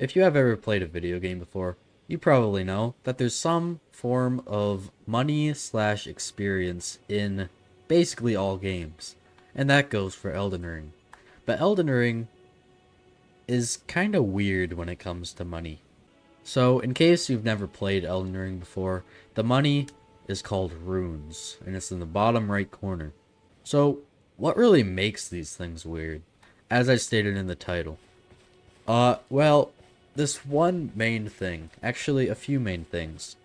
If you have ever played a video game before, you probably know that there's some form of money slash experience in basically all games. And that goes for Elden Ring. But Elden Ring is kind of weird when it comes to money. So, in case you've never played Elden Ring before, the money is called runes, and it's in the bottom right corner. So, what really makes these things weird? As I stated in the title. Well, this one main thing, actually a few main things.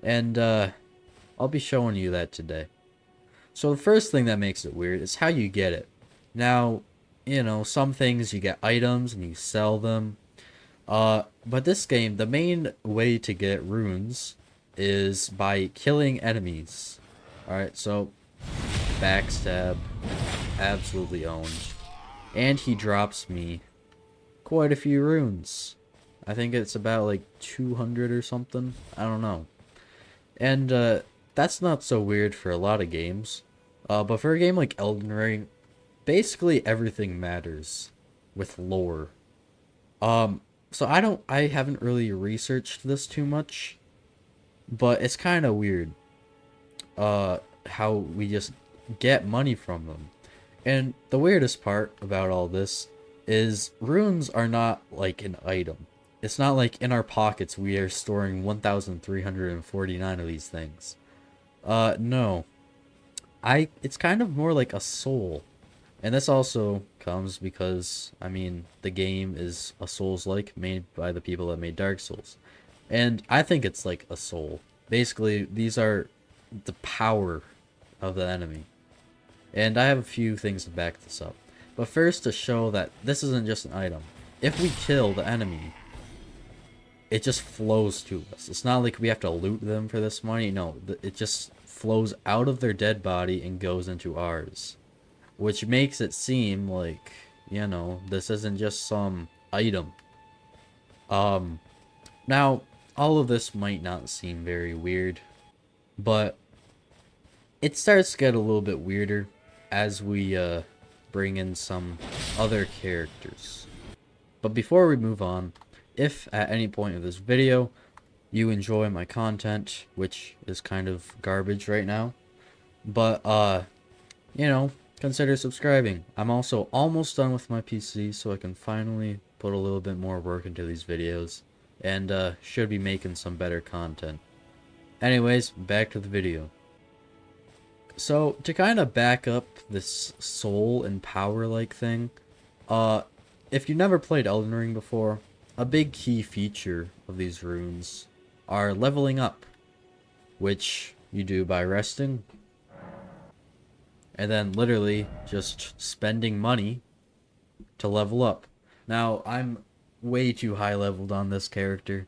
And, I'll be showing you that today. So the first thing that makes it weird is how you get it. Now, some things you get items and you sell them. But this game, the main way to get runes is by killing enemies. Alright, so backstab, absolutely owned. And he drops me quite a few runes. I think it's about like 200 or something. I don't know. And that's not so weird for a lot of games. But for a game like Elden Ring, basically everything matters with lore. So I haven't really researched this too much, but it's kind of weird, how we just get money from them. And the weirdest part about all this is runes are not like an item. It's not like in our pockets we are storing 1,349 of these things. No. It's kind of more like a soul. And this also comes because, I mean, the game is a Souls-like made by the people that made Dark Souls. And I think it's like a soul. Basically, these are the power of the enemy. And I have a few things to back this up. But first, to show that this isn't just an item. If we kill the enemy, it just flows to us. It's not like we have to loot them for this money. No, it just flows out of their dead body and goes into ours. Which makes it seem like, this isn't just some item. Now, all of this might not seem very weird, but it starts to get a little bit weirder as we bring in some other characters. But before we move on, if at any point of this video you enjoy my content, which is kind of garbage right now, but consider subscribing. I'm also almost done with my PC, so I can finally put a little bit more work into these videos, and should be making some better content. Anyways, back to the video. So, to kind of back up this soul and power-like thing, if you've never played Elden Ring before, a big key feature of these runes are leveling up, which you do by resting, and then literally just spending money to level up. Now, I'm way too high leveled on this character,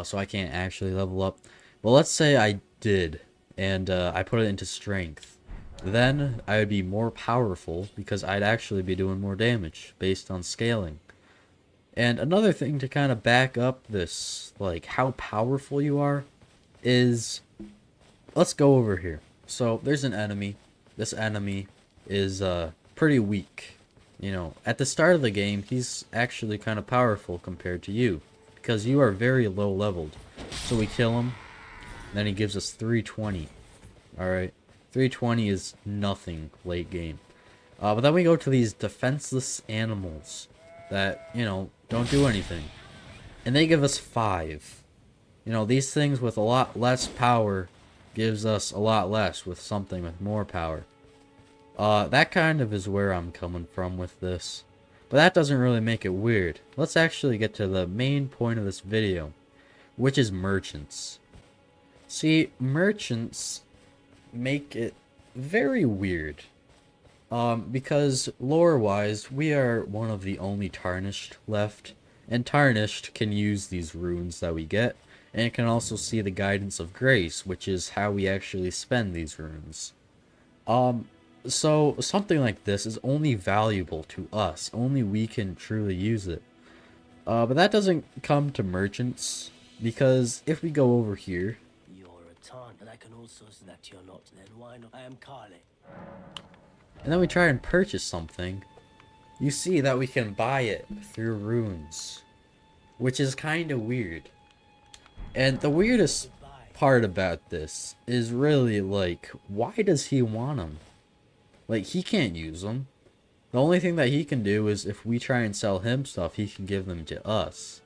so I can't actually level up. But let's say I did, and I put it into strength. Then I would be more powerful because I'd actually be doing more damage based on scaling. And another thing to kind of back up this, like how powerful you are, is, let's go over here. So there's an enemy. This enemy is pretty weak. At the start of the game, he's actually kind of powerful compared to you, because you are very low leveled. So we kill him, then he gives us 320. Alright, 320 is nothing late game. But then we go to these defenseless animals that, don't do anything. And they give us 5. These things with a lot less power gives us a lot less with something with more power. That kind of is where I'm coming from with this. But that doesn't really make it weird. Let's actually get to the main point of this video, which is merchants. See, merchants make it very weird. Because lore-wise, we are one of the only Tarnished left, and Tarnished can use these runes that we get, and it can also see the Guidance of Grace, which is how we actually spend these runes. So something like this is only valuable to us, only we can truly use it. But that doesn't come to merchants, because if we go over here, You're a taunt, and I can also see that you're not. Then why not? I am Carly. and then we try and purchase something, you see that we can buy it through runes. which is kind of weird. And the weirdest part about this is really, like, why does he want them? Like, he can't use them. The only thing that he can do is if we try and sell him stuff, he can give them to us.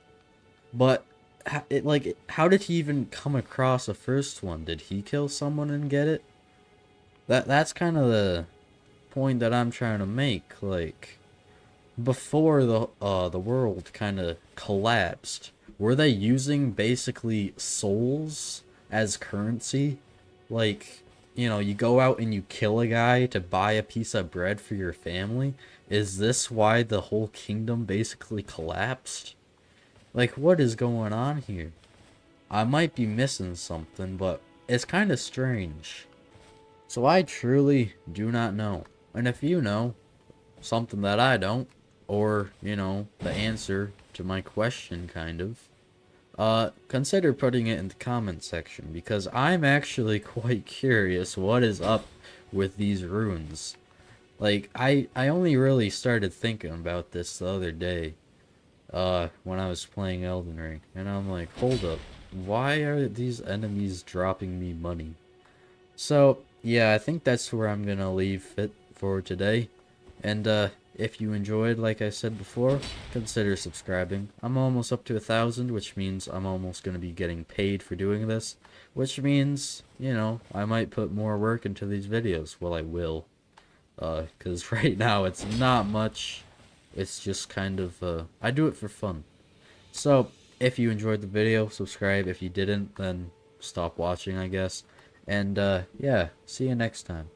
But, how did he even come across the first one? Did he kill someone and get it? That's kind of the point that I'm trying to make. Like, before the world kind of collapsed, were they using basically souls as currency? Like, you know, you go out and you kill a guy to buy a piece of bread for your family? Is this why the whole kingdom basically collapsed? Like, what is going on here? I might be missing something, but it's kind of strange. So I truly do not know. And if you know something that I don't, or, you know, the answer to my question, kind of, consider putting it in the comment section, because I'm actually quite curious what is up with these runes. Like, I only really started thinking about this the other day, when I was playing Elden Ring, and I'm like, hold up, why are these enemies dropping me money? So, yeah, I think that's where I'm gonna leave it for today. And, if you enjoyed, like I said before, consider subscribing. I'm almost up to 1,000, which means I'm almost gonna be getting paid for doing this. Which means, you know, I might put more work into these videos. Well, I will. Because right now it's not much. It's just kind of, I do it for fun. So, if you enjoyed the video, subscribe. If you didn't, then stop watching, I guess. And, yeah, see you next time.